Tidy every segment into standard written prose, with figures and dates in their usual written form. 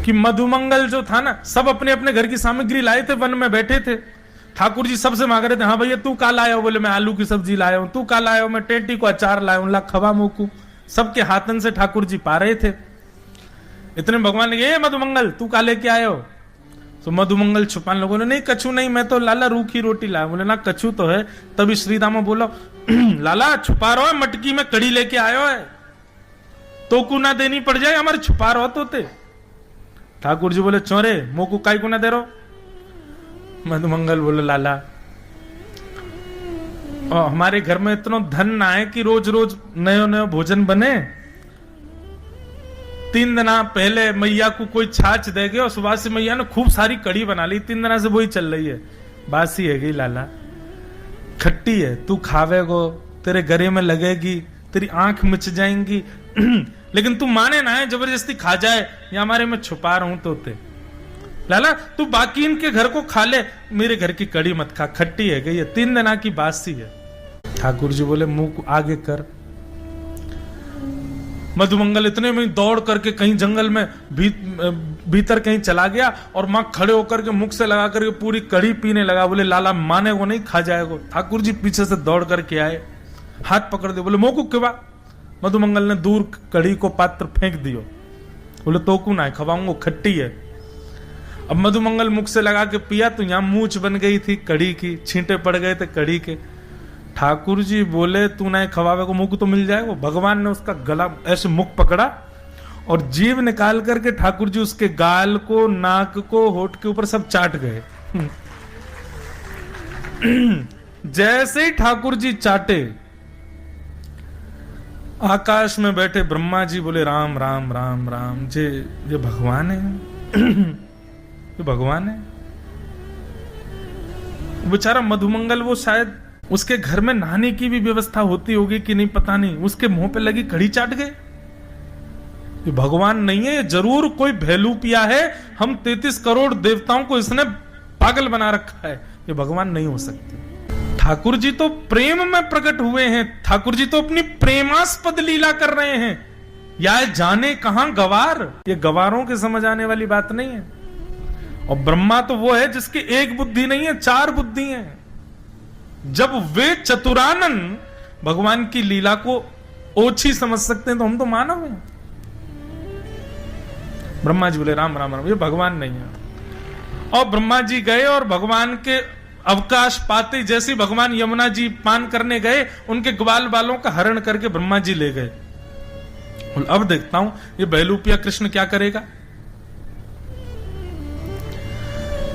कि मधुमंगल जो था ना, सब अपने अपने घर की सामग्री लाए थे, वन में बैठे थे। ठाकुर जी सबसे मांग रहे थे, हाँ भैया तू का लाया हो? बोले मैं आलू की सब्जी लाया हूं। तू का लाया हो? मैं टेटी को अचार लाया हूं। ला खवा मोकू। सबके हाथन से ठाकुर जी पा रहे थे। इतने भगवान ने, ये मधुमंगल तू का लेके आए हो? तो मधुमंगल छुपान लोगों ने, नहीं कछु नहीं, मैं तो लाला रूखी रोटी लाया। बोले ना कछु तो है। तभी श्रीदामा बोला, लाला छुपा रहो है, मटकी में कड़ी लेके आयो है, तो को ना देनी पड़ जाए, हमारे छुपा रहो तो ते। ठाकुर जी बोले, चोरे मोकू काई को ना दे रहो? मधुमंगल बोले, लाला हमारे घर में इतना धन ना है कि रोज रोज नयो नयो भोजन बने। 3 दिन पहले मैया को कोई छाछ दे गए और सुबह से मैया ने खूब सारी कड़ी बना ली। 3 दिन से वही चल रही है, बासी है गई लाला, खट्टी है, तू खावेगो तेरे गले में लगेगी, तेरी आंख मिच जाएंगी, लेकिन तू माने ना है, जबरदस्ती खा जाए, या हमारे में छुपा रहा हूं तोते। लाला तू बाकी इनके घर को खा ले, मेरे घर की कड़ी मत खा, खट्टी है गई है, 3 दिन की बासी है। ठाकुर जी बोले, मुंह को आगे कर। मधुमंगल इतने में दौड़ करके कहीं जंगल में भीतर कहीं चला गया और मां खड़े होकर के मुख से लगा करके पूरी कड़ी पीने लगा। बोले, लाला माने वो नहीं, खा जाएगा। ठाकुर जी पीछे से दौड़ करके आए, हाथ पकड़ दे। बोले, मोकू क्यों? मधुमंगल ने दूर कड़ी को पात्र फेंक दियो। बोले, तोकू ना खवाऊंगा, खट्टी है। अब मधुमंगल मुख से लगा के पिया तो यहां मूंछ बन गई थी कड़ी की, छींटे पड़ गए थे कड़ी के। ठाकुर जी बोले, तू ना खवावे को मुंह तो मिल जाएगा। भगवान ने उसका गला ऐसे मुख पकड़ा और जीभ निकाल करके ठाकुर जी उसके गाल को, नाक को, होठ के ऊपर सब चाट गए। जैसे ही ठाकुर जी चाटे, आकाश में बैठे ब्रह्मा जी बोले, राम राम राम राम। ये भगवान है, ये भगवान है। बेचारा मधुमंगल, वो शायद उसके घर में नहाने की भी व्यवस्था होती होगी कि नहीं पता नहीं, उसके मुंह पे लगी कड़ी चाट गए। ये भगवान नहीं है, ये जरूर कोई भेलूपिया है। हम 33 करोड़ देवताओं को इसने पागल बना रखा है, ये भगवान नहीं हो सकते। ठाकुर जी तो प्रेम में प्रकट हुए हैं, ठाकुर जी तो अपनी प्रेमास्पद लीला कर रहे हैं। या जाने कहां गवार, ये गवारों के समझ आने वाली बात नहीं है। और ब्रह्मा तो वो है जिसकी एक बुद्धि नहीं है, 4 बुद्धि है। जब वे चतुरानन भगवान की लीला को ओछी समझ सकते हैं तो हम तो मानव हैं। ब्रह्मा जी बोले, राम राम राम, ये भगवान नहीं है। और ब्रह्मा जी गए और भगवान के अवकाश पाते जैसे भगवान यमुना जी पान करने गए, उनके ग्वाल बालों का हरण करके ब्रह्मा जी ले गए। अब देखता हूं ये बैलूपिया कृष्ण क्या करेगा।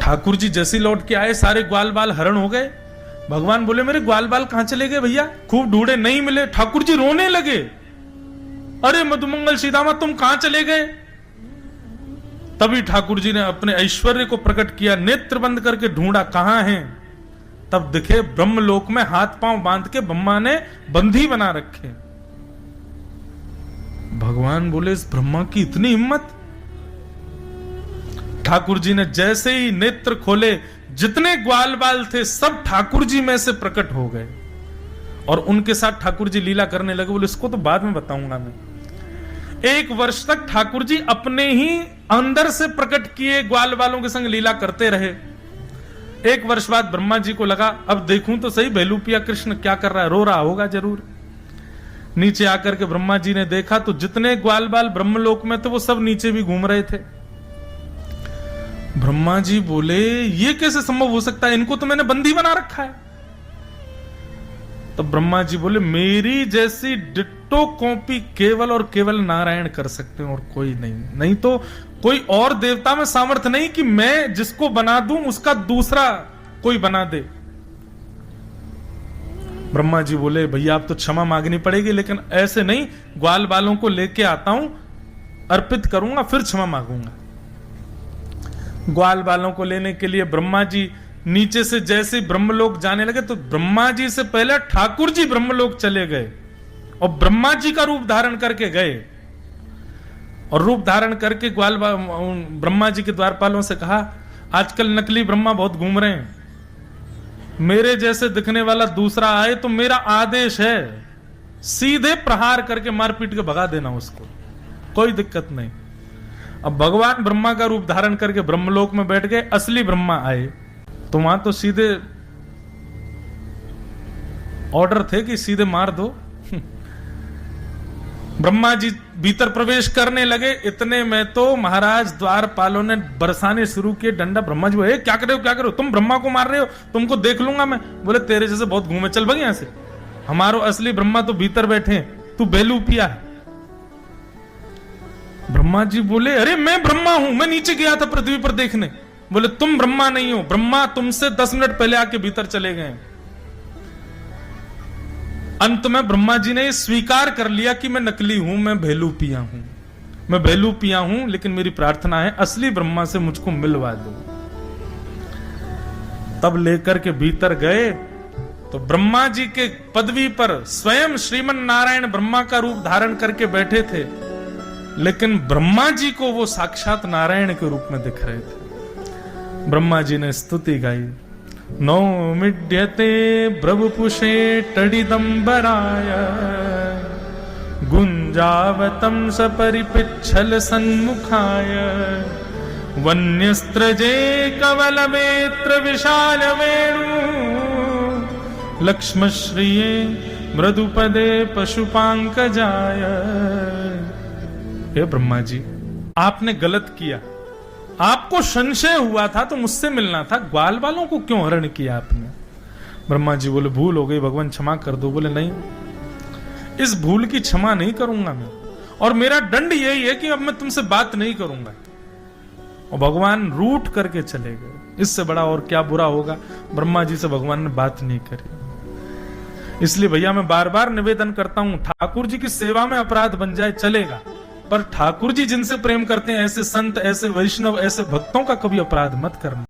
ठाकुर जी जैसे लौट के आए, सारे ग्वाल बाल हरण हो गए। भगवान बोले, मेरे ग्वाल बाल कहां चले गए भैया? खूब ढूंढे, नहीं मिले। ठाकुर जी रोने लगे, अरे मधुमंगल सीदामा तुम कहां चले गए? तभी ठाकुर जी ने अपने ऐश्वर्य को प्रकट किया, नेत्र बंद करके ढूंढा कहां हैं। तब दिखे ब्रह्मलोक में हाथ पांव बांध के ब्रह्मा ने बंधी बना रखे। भगवान बोले, इस ब्रह्मा की इतनी हिम्मत। ठाकुर जी ने जैसे ही नेत्र खोले, जितने ग्वाल बाल थे सब ठाकुर जी में से प्रकट हो गए और उनके साथ ठाकुर जी लीला करने लगे। बोले, इसको तो बाद में बताऊंगा मैं। 1 वर्ष तक ठाकुर जी अपने ही अंदर से प्रकट किए ग्वाल बालों के संग लीला करते रहे। 1 वर्ष बाद ब्रह्मा जी को लगा, अब देखूं तो सही बैलूपिया कृष्ण क्या कर रहा है, रो रहा होगा जरूर। नीचे आकर के ब्रह्मा जी ने देखा तो जितने ग्वाल बाल ब्रह्मलोक में थे वो सब नीचे भी घूम रहे थे। ब्रह्मा जी बोले, ये कैसे संभव हो सकता है, इनको तो मैंने बंदी बना रखा है। तो ब्रह्मा जी बोले, मेरी जैसी डिट्टो कॉपी केवल और केवल नारायण कर सकते हैं और कोई नहीं। नहीं तो कोई और देवता में सामर्थ्य नहीं कि मैं जिसको बना दूं उसका दूसरा कोई बना दे। ब्रह्मा जी बोले, भैया आप तो क्षमा मांगनी पड़ेगी, लेकिन ऐसे नहीं, ग्वाल बालों को लेके आता हूं, अर्पित करूंगा, फिर क्षमा मांगूंगा। ग्वाल बालों को लेने के लिए ब्रह्मा जी नीचे से जैसे ब्रह्मलोक जाने लगे तो ब्रह्मा जी से पहले ठाकुर जी ब्रह्मलोक चले गए और ब्रह्मा जी का रूप धारण करके गए। और रूप धारण करके ग्वाल ब्रह्मा जी के द्वारपालों से कहा, आजकल नकली ब्रह्मा बहुत घूम रहे हैं, मेरे जैसे दिखने वाला दूसरा आए तो मेरा आदेश है सीधे प्रहार करके मारपीट के भगा देना उसको, कोई दिक्कत नहीं। अब भगवान ब्रह्मा का रूप धारण करके ब्रह्मलोक में बैठ गए, असली ब्रह्मा आए तो वहां तो सीधे ऑर्डर थे कि सीधे मार दो। ब्रह्मा जी भीतर प्रवेश करने लगे, इतने में तो महाराज द्वारपालों ने बरसाने शुरू किए डंडा। ब्रह्मा जी बोले क्या कर रहे हो, क्या कर रहे हो, तुम ब्रह्मा को मार रहे हो, तुमको देख लूंगा मैं। बोले तेरे जैसे बहुत घूमे, चल भाग यहां से, हमारो असली ब्रह्मा तो भीतर बैठे हैं, तू बेलू पिया है। ब्रह्मा जी बोले अरे मैं ब्रह्मा हूं, मैं नीचे गया था पृथ्वी पर देखने। बोले तुम ब्रह्मा नहीं हो, ब्रह्मा तुमसे 10 मिनट पहले आके भीतर चले गए। अंत में ब्रह्मा जी ने स्वीकार कर लिया कि मैं नकली हूं, मैं भेलू पिया हूं, मैं भेलू पिया हूं, लेकिन मेरी प्रार्थना है असली ब्रह्मा से मुझको मिलवा दो। तब लेकर के भीतर गए तो ब्रह्मा जी के पदवी पर स्वयं श्रीमन नारायण ब्रह्मा का रूप धारण करके बैठे थे, लेकिन ब्रह्मा जी को वो साक्षात नारायण के रूप में दिख रहे थे। ब्रह्मा जी ने स्तुति गाई, नौमिड्यते ब्रवपुषे टडिदंबराय गुंजावतं सपरिपिच्छल सन्मुखाय वन्यस्त्रजे कवलवेत्र विशाल वेणु लक्ष्मश्रिये मृदुपदे पशुपांकजाय। हे ब्रह्मा जी, आपने गलत किया, आपको संशय हुआ था तो मुझसे मिलना था, ग्वाल वालों को क्यों हरण किया आपने? ब्रह्मा जी बोले भूल हो गई भगवान, क्षमा कर दो। बोले नहीं, इस भूल की क्षमा नहीं करूंगा मैं, और मेरा दंड यही है कि अब मैं तुमसे बात नहीं करूंगा। और भगवान रूठ करके चले गए। इससे बड़ा और क्या बुरा होगा, ब्रह्मा जी से भगवान ने बात नहीं करी। इसलिए भैया मैं बार बार निवेदन करता हूं, ठाकुर जी की सेवा में अपराध बन जाए चलेगा, पर ठाकुर जी जिनसे प्रेम करते हैं, ऐसे संत, ऐसे वैष्णव, ऐसे भक्तों का कभी अपराध मत करना।